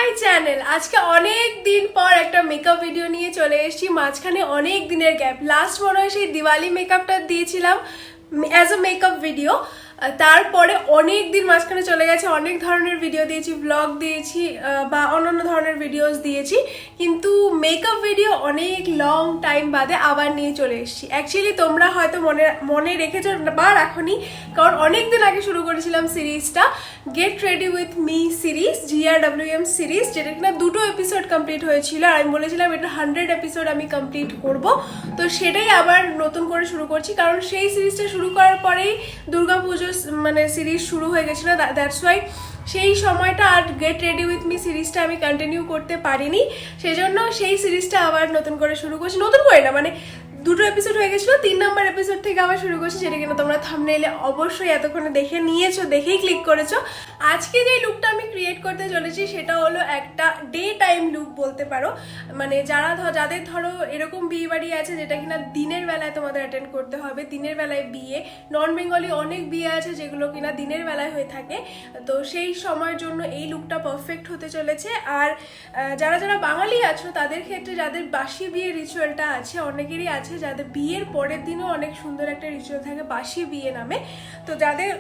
My channel. আজকে অনেক দিন পর একটা মেকআপ ভিডিও নিয়ে চলে এসেছি। মাঝখানে অনেক দিনের গ্যাপ, লাস্ট মনে হয় সেই দিওয়ালি মেকআপটা দিয়েছিলাম অ্যাজ আ মেকআপ ভিডিও। তারপরে অনেক দিন মাঝখানে চলে গেছে, অনেক ধরনের ভিডিও দিয়েছি, ব্লগ দিয়েছি বা অন্যান্য ধরনের ভিডিওস দিয়েছি, কিন্তু মেকআপ ভিডিও অনেক লং টাইম বাদে আবার নিয়ে চলে এসেছি। অ্যাকচুয়ালি তোমরা হয়তো মনে রেখেছো বা রাখোনি, কারণ অনেক দিন আগে শুরু করেছিলাম সিরিজটা get ready with me series, GRWM series, যেটা কিনা 2টো এপিসোড কমপ্লিট হয়েছিল। আর আমি বলেছিলাম এটা 100 এপিসোড আমি কমপ্লিট করব, তো সেটাই আবার নতুন করে শুরু করছি। কারণ সেই সিরিজটা শুরু করার পরেই দুর্গাপুজো মানে সিরিজ শুরু হয়ে গেছিলো, দ্যাটস ওয়াই সেই সময়টা আর গেট রেডি উইথ মি সিরিজটা আমি কন্টিনিউ করতে পারিনি। সেজন্য সেই সিরিজটা আবার নতুন করে শুরু করছি, নতুন করে না মানে 2টো এপিসোড হয়ে গেছিলো, 3 নম্বর এপিসোড থেকে আবার শুরু করছি, যেটা কিনা তোমরা থাম্বনেইলে অবশ্যই এতক্ষণে দেখে নিয়েছো, দেখেই ক্লিক করেছো। আজকে যে লুকটা আমি ক্রিয়েট করতে চলেছি সেটা হলো একটা ডে টাইম লুক বলতে পারো। মানে যাদের ধরো এরকম বিয়ে বাড়ি আছে যেটা কিনা দিনের বেলায় তোমাদের অ্যাটেন্ড করতে হবে, দিনের বেলায় বিয়ে, নন বেঙ্গলি অনেক বিয়ে আছে যেগুলো কিনা দিনের বেলায় হয়ে থাকে, তো সেই সময়ের জন্য এই লুকটা পারফেক্ট হতে চলেছে। আর যারা যারা বাঙালি আছো তাদের ক্ষেত্রে যাদের বাসি বিয়ে রিচুয়ালটা আছে, অনেকেরই আছে যাদের বিয়ের পরের দিনও অনেক সুন্দর একটা রিচুয়াল থাকে বাসি বিয়ে নামে, তো যাদের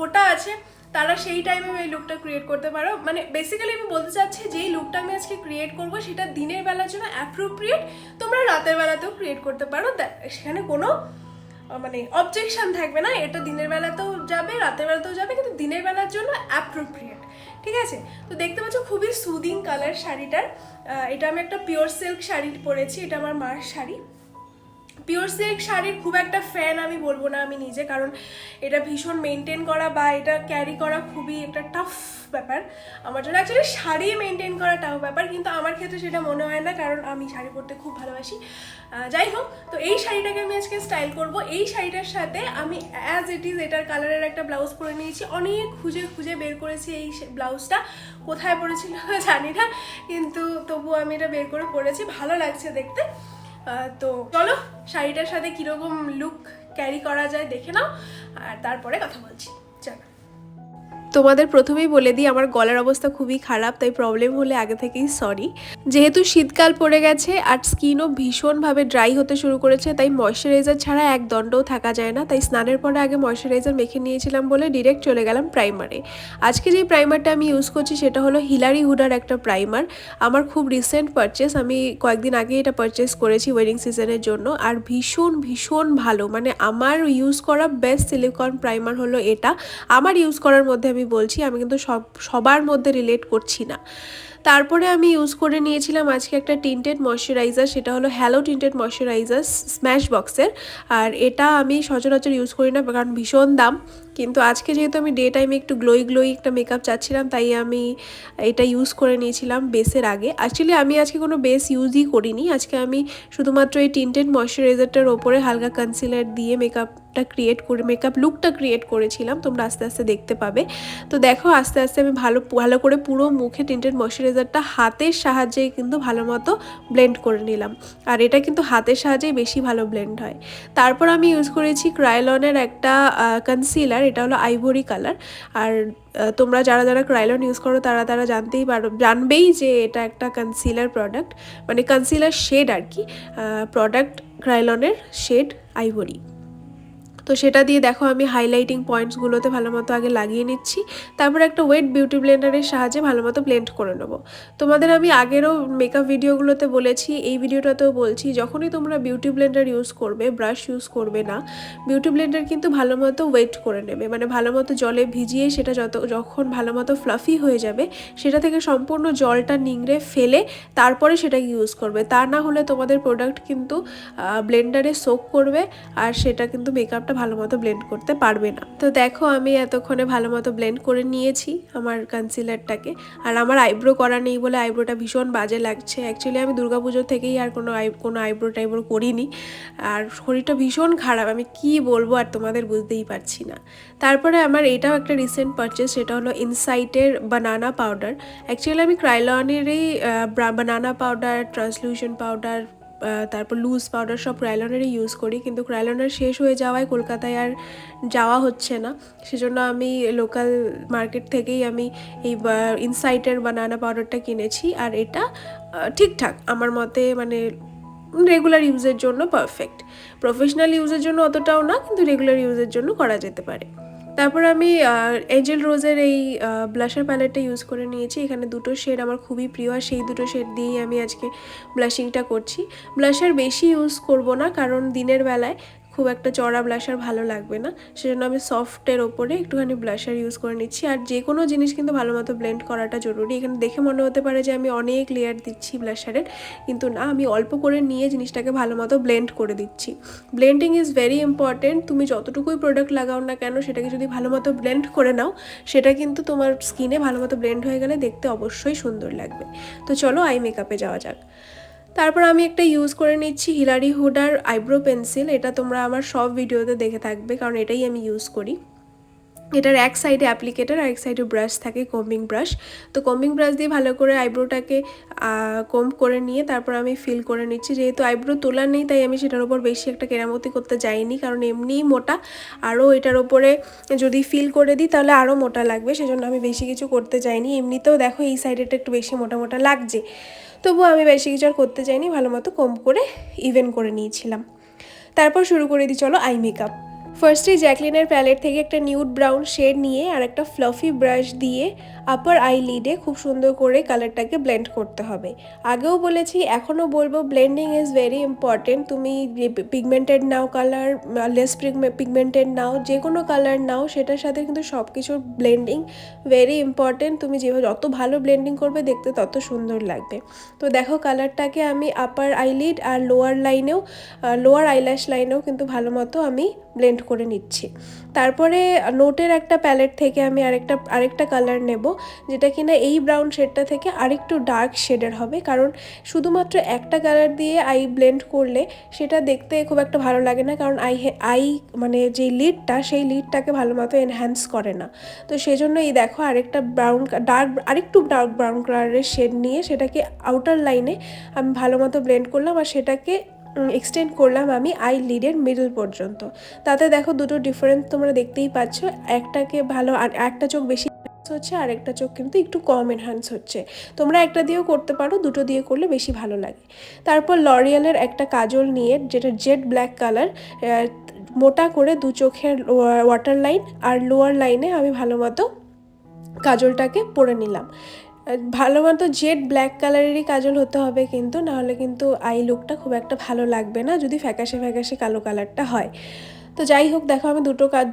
ওটা আছে তারা সেই টাইমে এই লুকটা ক্রিয়েট করতে পারো। মানে বেসিক্যালি আমি বলতে চাচ্ছি যেই লুকটা আমি আজকে ক্রিয়েট করবো সেটা দিনের বেলার জন্য অ্যাপ্রোপ্রিয়েট, তোমরা রাতের বেলাতেও ক্রিয়েট করতে পারো, সেখানে কোনো মানে অবজেকশন থাকবে না। এটা দিনের বেলাতেও যাবে, রাতের বেলাতেও যাবে, কিন্তু দিনের বেলার জন্য অ্যাপ্রোপ্রিয়েট, ঠিক আছে? তো দেখতে পাচ্ছ খুবই সুদিং কালার শাড়িটার। এটা আমি একটা পিওর সিল্ক শাড়ি পরেছি, এটা আমার মার শাড়ি। পিওর সিল্ক শাড়ির খুব একটা ফ্যান আমি বলবো না আমি নিজে, কারণ এটা ভীষণ মেনটেন করা বা এটা ক্যারি করা খুবই একটা টাফ ব্যাপার আমার জন্য। অ্যাকচুয়ালি শাড়ি মেনটেন করা টাফ ব্যাপার, কিন্তু আমার ক্ষেত্রে সেটা মনে হয় না, কারণ আমি শাড়ি পরতে খুব ভালোবাসি। যাই হোক, তো এই শাড়িটাকে আমি আজকে স্টাইল করব। এই শাড়িটার সাথে আমি অ্যাজ ইট ইজ এটার কালারের একটা ব্লাউজ পরে নিয়েছি। অনেক খুঁজে খুঁজে বের করেছি এই ব্লাউজটা, কোথায় পরেছিল জানি না, কিন্তু তবুও আমি এটা বের করে পরেছি, ভালো লাগছে দেখতে। তো চলো শাড়িটার সাথে কিরকম লুক ক্যারি করা যায় দেখে নাও, আর তারপরে কথা বলছি। চলো, তোমাদের প্রথমেই বলে দিই আমার গলার অবস্থা খুবই খারাপ, তাই প্রবলেম হলে আগে থেকেই সরি। যেহেতু শীতকাল পড়ে গেছে আর স্কিনও ভীষণভাবে ড্রাই হতে শুরু করেছে, তাই ময়শ্চারাইজার ছাড়া এক দণ্ডও থাকা যায় না। তাই স্নানের পরে আগে ময়শ্চারাইজার মেখে নিয়েছিলাম বলে ডিরেক্ট চলে গেলাম প্রাইমারে। আজকে যেই প্রাইমারটা আমি ইউজ করছি সেটা হলো হিলারি হুডার একটা প্রাইমার। আমার খুব রিসেন্ট পারচেস, আমি কয়েকদিন আগে এটা পারচেস করেছি ওয়েডিং সিজনের জন্য, আর ভীষণ ভীষণ ভালো। মানে আমার ইউজ করা বেস্ট সিলিকন প্রাইমার হলো এটা। আমার ইউজ করার মধ্যে আমি বলছি, আমি কিন্তু সবার মধ্যে রিলেট করছি না। তারপরে আমি ইউজ করে নিয়েছিলাম আজকে একটা টিন্টেড ময়শ্চারাইজার, সেটা হলো হ্যালো টিন্টেড ময়শ্চারাইজার স্ম্যাশ বক্সের। আর এটা আমি সচরাচর ইউজ করি না কারণ ভীষণ দাম, কিন্তু আজকে যেহেতু আমি ডে টাইমে একটু গ্লোই একটা মেকআপ চাচ্ছিলাম, তাই আমি এটা ইউজ করে নিয়েছিলাম বেসের আগে। অ্যাকচুয়ালি আমি আজকে কোনো বেস ইউজই করিনি, আজকে আমি শুধুমাত্র এই টিন্টেড ময়শ্চারাইজারটার ওপরে হালকা কনসিলার দিয়ে মেকআপ লুকটা ক্রিয়েট করেছিলাম। তোমরা আস্তে আস্তে দেখতে পাবে। তো দেখো আস্তে আস্তে আমি ভালো করে পুরো মুখে টিন্টেড ময়শ্চারাইজারটা হাতের সাহায্যেই কিন্তু ভালো মতো ব্লেন্ড করে নিলাম, আর এটা কিন্তু হাতের সাহায্যেই বেশি ভালো ব্লেন্ড হয়। তারপর আমি ইউজ করেছি ক্রায়োলনের একটা কনসিলার, এটা হলো আইভরি কালার। আর তোমরা যারা যারা ক্রায়োলন ইউজ করো তারা জানবেই যে এটা একটা কনসিলার প্রোডাক্ট, মানে কনসিলার শেড আর কি, প্রোডাক্ট ক্রায়োলনের শেড আইভরি। তো সেটা দিয়ে দেখো আমি হাইলাইটিং পয়েন্টসগুলোতে ভালো মতো আগে লাগিয়ে নিচ্ছি, তারপর একটা ওয়েট বিউটি ব্লেন্ডারের সাহায্যে ভালো মতো ব্লেন্ড করে নেবো। তোমাদের আমি আগেরও মেকআপ ভিডিওগুলোতে বলেছি, এই ভিডিওটাতেও বলছি, যখনই তোমরা বিউটি ব্লেন্ডার ইউজ করবে, ব্রাশ ইউজ করবে না, বিউটি ব্লেন্ডার কিন্তু ভালো মতো ওয়েট করে নেবে, মানে ভালো মতো জলে ভিজিয়ে সেটা যখন ভালো মতো ফ্লাফি হয়ে যাবে সেটা থেকে সম্পূর্ণ জলটা নিংড়ে ফেলে তারপরে সেটাকে ইউজ করবে। তা না হলে তোমাদের প্রোডাক্ট কিন্তু ব্লেন্ডারে সোক করবে আর সেটা কিন্তু মেকআপটা ভালো মতো ব্লেন্ড করতে পারবে না। তো দেখো আমি এতক্ষণে ভালো মতো ব্লেন্ড করে নিয়েছি আমার কনসিলারটাকে। আর আমার আইব্রো করা নেই বলে আইব্রোটা ভীষণ বাজে লাগছে। অ্যাকচুয়ালি আমি দুর্গাপুজোর থেকেই আর কোনো আইব্রো করিনি, আর শরীরটা ভীষণ খারাপ, আমি কি বলবো আর তোমাদের বুঝতেই পারছি না। তারপরে আমার এটাও একটা রিসেন্ট পারচেস, সেটা হলো ইনসাইটের বানানা পাউডার। অ্যাকচুয়ালি আমি ক্রায়োলনেরই বানানা পাউডার, ট্রান্সলুশন পাউডার, তারপর লুজ পাউডার সব ক্রায়োলানেরই ইউজ করি, কিন্তু ক্রায়োলানার শেষ হয়ে যাওয়ায় কলকাতায় আর যাওয়া হচ্ছে না, সেজন্য আমি লোকাল মার্কেট থেকেই আমি এই ইনসাইটের বানানা পাউডারটা কিনেছি। আর এটা ঠিকঠাক আমার মতে, মানে রেগুলার ইউজের জন্য পারফেক্ট। প্রফেশনাল ইউজের জন্য অতটাও না, কিন্তু রেগুলার ইউজের জন্য করা যেতে পারে। তারপর আমি এঞ্জেল রোজের এই ব্লাশার প্যালেটটা ইউজ করে নিয়েছি। এখানে দুটো শেড আমার খুবই প্রিয়, আর সেই দুটো শেড দিয়েই আমি আজকে ব্লাশিংটা করছি। ব্লাশার বেশি ইউজ করব না, কারণ দিনের বেলায় খুব একটা চড়া ব্লাশার ভালো লাগবে না, সেজন্য আমি সফটের ওপরে একটুখানি ব্লাশার ইউজ করে নিচ্ছি। আর যে কোনো জিনিস কিন্তু ভালো মতো ব্লেন্ড করাটা জরুরি। এখানে দেখে মনে হতে পারে যে আমি অনেক লেয়ার দিচ্ছি ব্লাশারের, কিন্তু না, আমি অল্প করে নিয়ে জিনিসটাকে ভালো মতো ব্লেন্ড করে দিচ্ছি। Blending is very important. তুমি যতটুকুই প্রোডাক্ট লাগাও না কেন, সেটাকে যদি ভালো মতো ব্লেন্ড করে নাও, সেটা কিন্তু তোমার স্কিনে ভালো মতো ব্লেন্ড হয়ে গেলে দেখতে অবশ্যই সুন্দর লাগবে। তো চলো আই মেকআপে যাওয়া যাক। তারপর আমি একটা ইউজ করে নিচ্ছি হিলারি হুডার আইব্রো পেন্সিল। এটা তোমরা আমার সব ভিডিওতে দেখে থাকবে, কারণ এটাই আমি ইউজ করি। এটার এক সাইডে অ্যাপ্লিকেটার আর এক সাইডে ব্রাশ থাকে, কম্বিং ব্রাশ। তো কম্বিং ব্রাশ দিয়ে ভালো করে আইব্রোটাকে কম্ব করে নিয়ে তারপর আমি ফিল করে নিচ্ছি। যেহেতু আইব্রো তোলা নেই, তাই আমি সেটার উপর বেশি একটা কেরামতি করতে যাইনি, কারণ এমনিই মোটা, আরও এটার ওপরে যদি ফিল করে দিই তাহলে আরও মোটা লাগবে, সেজন্য আমি বেশি কিছু করতে চাইনি। এমনিতেও দেখো এই সাইডেটা একটু বেশি মোটা মোটা লাগছে, তবুও আমি বেশি কিছু আর করতে চাইনি, ভালো মতো কম্ব করে ইভেন করে নিয়েছিলাম। তারপর শুরু করে দিই চলো আই মেকআপ। ফার্স্টে জ্যাকলিনের প্যালেট থেকে একটা নিউড ব্রাউন শেড নিয়ে আর একটা ফ্লাফি ব্রাশ দিয়ে আপার আই লিডে খুব সুন্দর করে কালারটাকে ব্লেন্ড করতে হবে। আগেও বলেছি, এখনও বলবো, ব্লেন্ডিং ইজ ভেরি ইম্পর্টেন্ট। তুমি পিগমেন্টেড নাও কালার, লেস পিগমেন্টেড নাও, যে কোনো কালার নাও, সেটার সাথে কিন্তু সব কিছুর ব্লেন্ডিং ভেরি ইম্পর্টেন্ট। তুমি যেভাবে যত ভালো ব্লেন্ডিং করবে দেখতে তত সুন্দর লাগবে। তো দেখো কালারটাকে আমি আপার আইলিড আর লোয়ার লাইনেও, লোয়ার আইল্যাশ লাইনেও কিন্তু ভালো মতো আমি ব্লেন্ড করে নিচ্ছি। তারপরে নোটের একটা প্যালেট থেকে আমি আরেকটা কালার নেব, যেটা কিনা এই ব্রাউন শেডটা থেকে আরেকটু ডার্ক শেডের হবে, কারণ শুধুমাত্র একটা কালার দিয়ে আই ব্লেন্ড করলে সেটা দেখতে খুব একটা ভালো লাগে না, কারণ আই মানে যে লিডটা, সেই লিডটাকে ভালো মতো এনহ্যান্স করে না। তো সেজন্য এই দেখো আরেকটা আরেকটু ডার্ক ব্রাউন কালারের শেড নিয়ে সেটাকে আউটার লাইনে আমি ভালো মতো ব্লেন্ড করলাম, আর সেটাকে এক্সটেন্ড করলাম আমি আই লিডের মিডল পর্যন্ত। তাতে দেখো দুটো ডিফারেন্স তোমরা দেখতেই পাচ্ছ, একটাকে ভালো, আর একটা চোখ বেশি হচ্ছে আর একটা চোখ কিন্তু একটু কম এনহ্যান্স হচ্ছে। তোমরা একটা দিয়েও করতে পারো, দুটো দিয়ে করলে বেশি ভালো লাগে। তারপর লরিয়ালের একটা কাজল নিয়ে, যেটা জেড ব্ল্যাক কালার, মোটা করে দু চোখের ওয়াটার লাইন আর লোয়ার লাইনে আমি ভালো মতো কাজলটাকে পরে নিলাম। ভালো মতো জেড ব্ল্যাক কালারেরই কাজল হতে হবে কিন্তু, নাহলে কিন্তু আই লুকটা খুব একটা ভালো লাগবে না যদি ফ্যাকাশে ফ্যাকাশে কালো কালারটা হয়। তো যাই হোক, দেখো আমি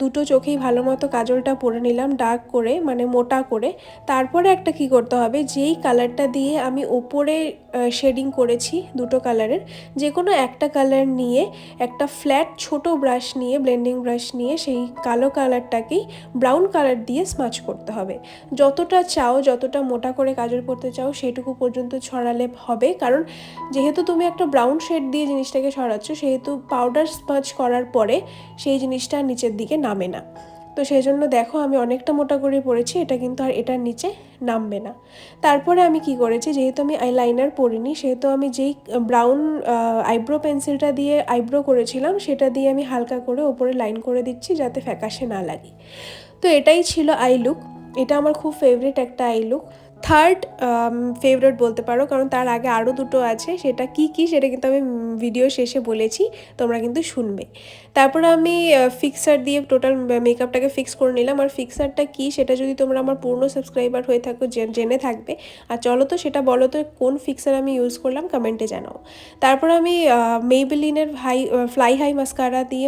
দুটো চোখেই ভালো মতো কাজলটা পরে নিলাম ডার্ক করে, মানে মোটা করে। তারপরে একটা কি করতে হবে, যেই কালারটা দিয়ে আমি ওপরে শেডিং করেছি দুটো কালারের, যে কোনো একটা কালার নিয়ে একটা ফ্ল্যাট ছোট ব্রাশ নিয়ে, ব্লেন্ডিং ব্রাশ নিয়ে, সেই কালো কালারটাকেই ব্রাউন কালার দিয়ে স্মাচ করতে হবে। যতটা চাও, যতটা মোটা করে কাজল পরতে চাও সেটুকু পর্যন্ত ছড়ালে হবে, কারণ যেহেতু তুমি একটা ব্রাউন শেড দিয়ে জিনিসটাকে ছড়াচ্ছ, সেহেতু পাউডার স্মাচ করার পরে সেই জিনিসটা নিচের দিকে নামে না। তো সেই জন্য দেখো আমি অনেকটা মোটা করে পরেছি, এটা কিন্তু আর এটার নিচে নামবে না। তারপরে আমি কি করেছি, যেহেতু আমি আইলাইনার পরিনি, সেহেতু আমি যেই ব্রাউন আইব্রো পেন্সিলটা দিয়ে আইব্রো করেছিলাম, সেটা দিয়ে আমি হালকা করে ওপরে লাইন করে দিচ্ছি, যাতে ফ্যাকাশে না লাগে। তো এটাই ছিল আই লুক। এটা আমার খুব ফেভারিট একটা আই লুক, থার্ড ফেভারিট বলতে পারো, কারণ তার আগে আরও দুটো আছে, সেটা কি সেটা কিন্তু আমি ভিডিও শেষে বলেছি, তোমরা কিন্তু শুনবে। তারপর আমি ফিক্সার দিয়ে টোটাল মেকআপটাকে ফিক্স করে নিলাম। আর ফিক্সারটা কি সেটা যদি তোমরা আমার পূর্ণ সাবস্ক্রাইবার হয়ে থাকো জেনে থাকবে। আর চলো তো সেটা বলো তো, কোন ফিক্সার আমি ইউজ করলাম কমেন্টে জানাও। তারপর আমি মেইবেলিনের ফ্লাই হাই মাস্কারা দিয়ে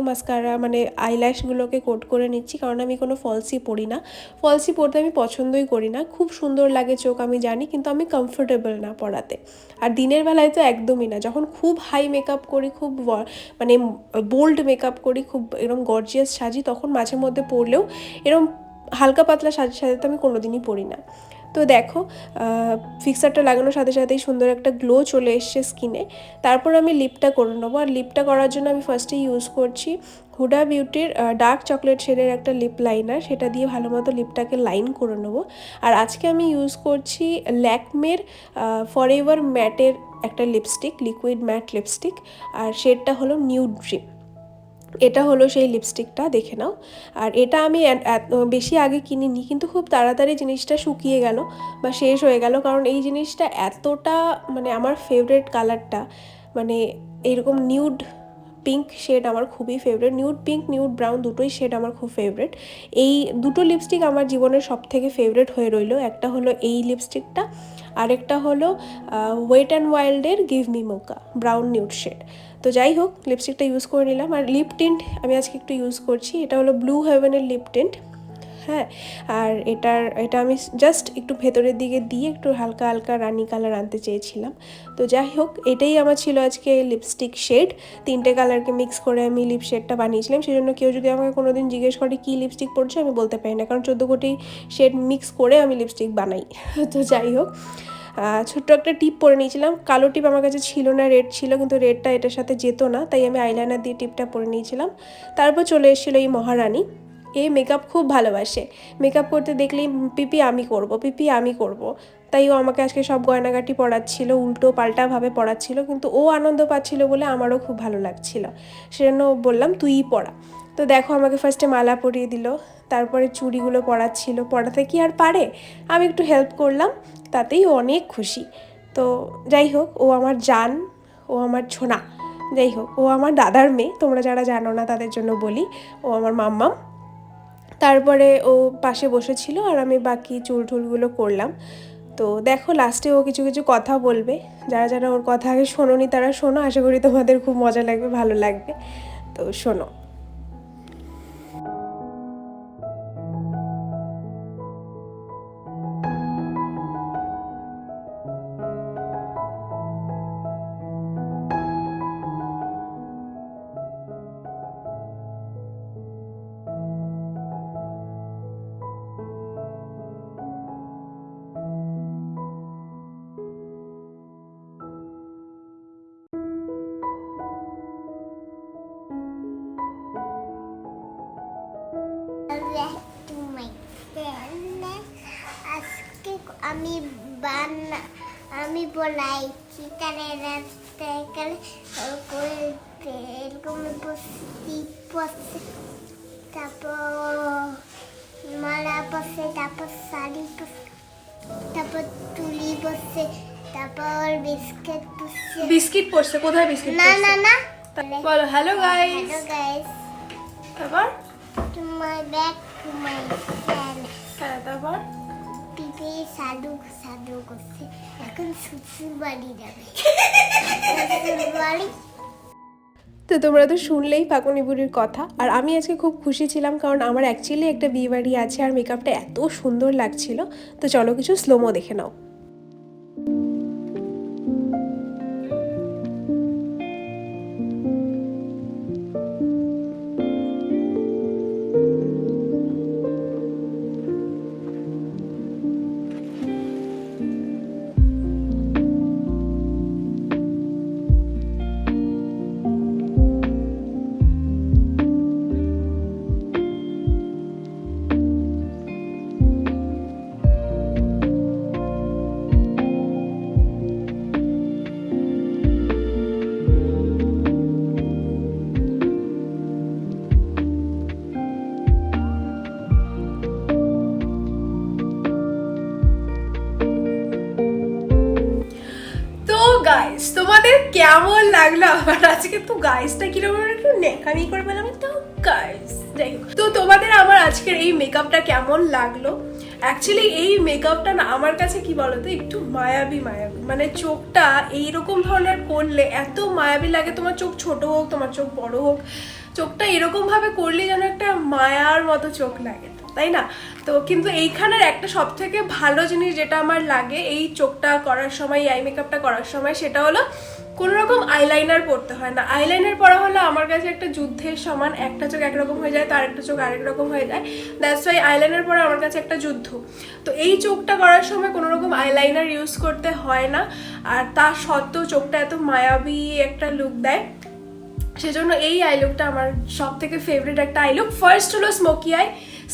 মানে আইল্যাশগুলোকে কোট করে নিচ্ছি, কারণ আমি কোনো ফলসি পরি না, ফলসি পরতে আমি পছন্দই করি না। খুব সুন্দর লাগে চোখ আমি জানি, কিন্তু আমি কমফোর্টেবল না পরাতে। আর দিনের বেলায় তো একদমই না, যখন খুব হাই মেকআপ করি, খুব মানে বোল্ড মেকআপ করি, খুব এরকম গর্জিয়াস সাজি, তখন মাঝে মধ্যে পরলেও এরকম হালকা পাতলা সাজের সাথে তো আমি কোনোদিনই পরি না। তো দেখো ফিক্সারটা লাগানোর সাথে সাথেই সুন্দর একটা গ্লো চলে এসছে স্কিনে। তারপর আমি লিপটা করে নেবো। আর লিপটা করার জন্য আমি ফার্স্টে ইউজ করছি হুডা বিউটির ডার্ক চকলেট শেডের একটা লিপ লাইনার, সেটা দিয়ে ভালো মতো লিপটাকে লাইন করে নেবো। আর আজকে আমি ইউজ করছি ল্যাকমের ফরএভার ম্যাটের একটা লিপস্টিক, লিকুইড ম্যাট লিপস্টিক, আর শেডটা হলো নিউড ড্রিম। এটা হলো সেই লিপস্টিকটা, দেখে নাও। আর এটা আমি বেশি আগে কিনিনি, কিন্তু খুব তাড়াতাড়ি জিনিসটা শুকিয়ে গেল বা শেষ হয়ে গেল, কারণ এই জিনিসটা এতটা মানে আমার ফেভারিট কালারটা, মানে এইরকম নিউড পিঙ্ক শেড আমার খুবই favourite. Nude pink, nude brown দুটোই শেড আমার খুব ফেভারিট। এই দুটো লিপস্টিক আমার জীবনের সব থেকে ফেভারিট হয়ে রইল। একটা হলো এই লিপস্টিকটা, আরেকটা হলো ওয়েট অ্যান্ড ওয়াইল্ডের give me mocha brown nude shade. তো যাই হোক, লিপস্টিকটা ইউজ করে নিলাম। আর লিপ টিন্ট আমি আজকে একটু ইউজ করছি, এটা হলো ব্লু হেভেনের লিপ টিন্ট। হ্যাঁ, আর এটা আমি জাস্ট একটু ভেতরের দিকে দিয়ে একটু হালকা হালকা রানি কালার আনতে চেয়েছিলাম। তো যাই হোক, এটাই আমার ছিল আজকে লিপস্টিক শেড। 3টে কালারকে মিক্স করে আমি লিপ শেডটা বানিয়েছিলাম। সেই জন্য কেউ যদি আমাকে কোনো দিন জিজ্ঞেস করে কী লিপস্টিক পরছে, আমি বলতে পারি না, কারণ 14 কোটি শেড মিক্স করে আমি লিপস্টিক বানাই। তো যাই হোক, ছোট্ট একটা টিপ পরে নিয়েছিলাম। কালো টিপ আমার কাছে ছিল না, রেড ছিল, কিন্তু রেডটা এটার সাথে যেত না, তাই আমি আইলাইনার দিয়ে টিপটা পরে নিয়েছিলাম। তারপর চলে এসেছিলো এই মহারানী। এ মেকআপ খুব ভালোবাসে, মেকআপ করতে দেখলেই পিপি আমি করব, পিপি আমি করব। তাই ও আমাকে আজকে সব গয়নাগাটি পরাচ্ছিল, উল্টো পাল্টাভাবে পরাচ্ছিল, কিন্তু ও আনন্দ পাচ্ছিল বলে আমারও খুব ভালো লাগছিল। সেজন্য বললাম তুইই পরা। তো দেখো, আমাকে ফার্স্টে মালা পরিয়ে দিল, তারপরে চুড়িগুলো পরাচ্ছিল। পরাতে কি আর পারে, আমি একটু হেল্প করলাম, তাতেই ও অনেক খুশি। তো যাই হোক, ও আমার জান, ও আমার ছোনা। যাই হোক, ও আমার দাদার মেয়ে, তোমরা যারা জানো না তাদের জন্য বলি, ও আমার মাম্মাম। তারপরে ও পাশে বসেছিল আর আমি বাকি চুলটুলগুলো করলাম। তো দেখো, লাস্টে ও কিছু কিছু কথা বলবে। যারা যারা ওর কথা আগে শোনোনি তারা শোনো, আশা করি তোমাদের খুব মজা লাগবে, ভালো লাগবে। তো শোনো। আজকে আমি বলাইছি তাহলে এরকম পড়ছে, তারপর মালা পড়ছে, তারপর শাড়ি পড়ছে, তারপর তুলি পড়ছে, তারপর বিস্কিট পড়ছে। কোথায় বিস্কিট? না না না, বলো হ্যালো গাইস। হ্যালো গাইস, তারপর তোমার ব্যাগ তোমার হ্যাঁ, তারপর পিপে সাধু সাধু করছে, এখন শ্বশুর বাড়ি যাবে। শ্বশুর বাড়ি। তো তোমরা তো শুনলেই ফাগুনি বুড়ির কথা। আর আমি আজকে খুব খুশি ছিলাম, কারণ আমার অ্যাকচুয়ালি একটা বিয়ে বাড়ি আছে, আর মেকআপটা এত সুন্দর লাগছিল। তো চলো কিছু স্লোমো দেখে নাও। গাইস, তোমাদের কেমন লাগলো আমার আজকে? তো গাইসটা কিরকম একটু নেকামি করে পেলাম তো গাইস। যাই হোক, তো তোমাদের আমার আজকের এই মেকআপটা কেমন লাগলো? অ্যাকচুয়ালি এই মেকআপটা না আমার কাছে কি বলতো, একটু মায়াবী মায়াবী, মানে চোখটা এইরকম ধরনের করলে এত মায়াবী লাগে। তোমার চোখ ছোট হোক, তোমার চোখ বড় হোক, চোখটা এরকম ভাবে করলে যেন একটা মায়ার মতো চোখ লাগে, তাই না? তো কিন্তু এইখানের একটা সব থেকে ভালো জিনিস যেটা আমার লাগে এই চোখটা করার সময়, আই মেকআপটা করার সময়, সেটা হলো কোনো রকম আইলাইনার পরতে হয় না। আইলাইনার পরা হলো আমার কাছে একটা যুদ্ধের সমান। একটা চোখ একরকম হয়ে যায়, তার একটা চোখ আরেক রকম হয়ে যায়। দ্যাটস ওয়াই আইলাইনার পরা আমার কাছে একটা যুদ্ধ। তো এই চোখটা করার সময় কোনো রকম আইলাইনার ইউজ করতে হয় না, আর তার সত্ত্বেও চোখটা এত মায়াবী একটা লুক দেয়। সেজন্য এই আই লুকটা আমার সব থেকে ফেভারিট একটা আই লুক। ফার্স্ট হলো smoky I,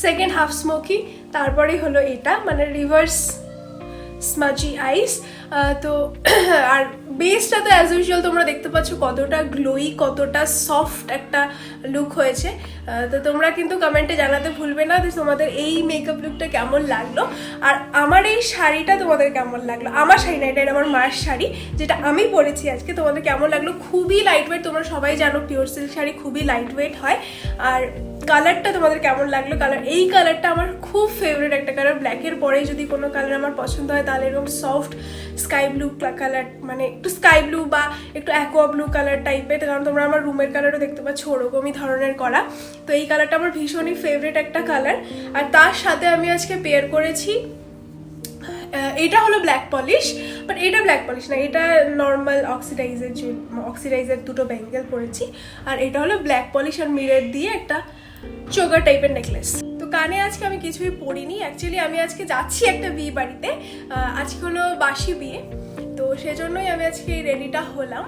second half smoky, তারপরে হলো এটা, মানে রিভার্স স্মাজি আইস। তো আর বেসটা তো অ্যাজ ইউজুয়াল তোমরা দেখতে পাচ্ছ কতটা গ্লোই, কতটা সফট একটা লুক হয়েছে। তো তোমরা কিন্তু কমেন্টে জানাতে ভুলবে না যে তোমাদের এই মেকআপ লুকটা কেমন লাগলো, আর আমার এই শাড়িটা তোমাদের কেমন লাগলো। আমার শাড়ি না, এটা আমার মায়ের শাড়ি যেটা আমি পরেছি আজকে, তোমাদের কেমন লাগলো। খুবই লাইট ওয়েট, তোমরা সবাই জানো পিওর সিল্ক শাড়ি খুবই লাইট ওয়েট হয়। আর কালারটা তোমাদের কেমন লাগলো। এই কালারটা আমার খুব ফেভারিট একটা কালার। ব্ল্যাকের পরে যদি কোনো কালার আমার পছন্দ হয় তাহলে এরকম সফট স্কাই ব্লু কালার, মানে একটু স্কাই ব্লু বা একটু অ্যাকোয়া ব্লু কালার টাইপের, কারণ তোমরা আমার রুমের কালারও দেখতে পাচ্ছ ওরকমই ধরনের করা। তো এই কালারটা আমার ভীষণই ফেভারিট একটা কালার। আর তার সাথে আমি আজকে পেয়ার করেছি, এটা হলো ব্ল্যাক পলিশ, বাট এটা ব্ল্যাক পলিশ না, এটা নর্মাল অক্সিডাইজের দুটো ব্যাঙ্গেল পরেছি। আর এটা হলো ব্ল্যাক পলিশ আর মিরর দিয়ে একটা চোকার টাইপের নেকলেস। তো কানে আজকে আমি কিছুই পরিনি, অ্যাকচুয়ালি আমি আজকে যাচ্ছি একটা বিয়ে বাড়িতে, আজকে হলো বাসি বিয়ে, তো সেজন্যই আমি আজকে এই রেডিটা হলাম।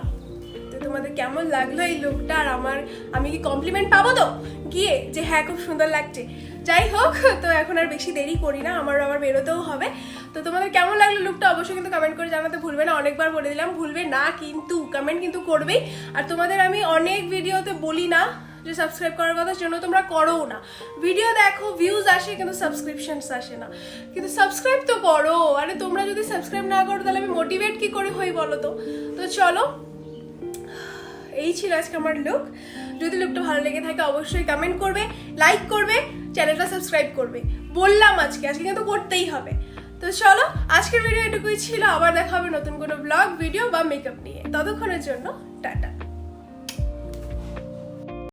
তো তোমাদের কেমন লাগলো এই লুকটা, আর আমি কি কমপ্লিমেন্ট পাবো তো গিয়ে যে হ্যাঁ খুব সুন্দর লাগছে। যাই হোক, তো এখন আর বেশি দেরি করি না, আমার বেরোতেও হবে। তো তোমাদের কেমন লাগলো লুকটা অবশ্যই কিন্তু কমেন্ট করে জানাতে ভুলবে না। অনেকবার বলে দিলাম, ভুলবে না কিন্তু কমেন্ট কিন্তু করবেই। আর তোমাদের আমি অনেক ভিডিওতে বলি না যে সাবস্ক্রাইব করার কথা, জন্য তোমরা করোও না। ভিডিও দেখো, ভিউজ আসে কিন্তু সাবস্ক্রিপশনস আসে না, কিন্তু সাবস্ক্রাইব তো করো। আরে তোমরা যদি সাবস্ক্রাইব না করো তাহলে আমি মোটিভেট কি করে হই বলো তো। তো চলো, এই ছিল আজকে আমার লুক। যদি লুকটা ভালো লেগে থাকে অবশ্যই কমেন্ট করবে, লাইক করবে, চ্যানেলটা সাবস্ক্রাইব করবে। বললাম আজকে কিন্তু করতেই হবে। তো চলো, আজকের ভিডিও এটুকুই ছিল। আবার দেখা হবে নতুন কোনো ব্লগ, ভিডিও বা মেকআপ নিয়ে। ততক্ষণের জন্য টাটা।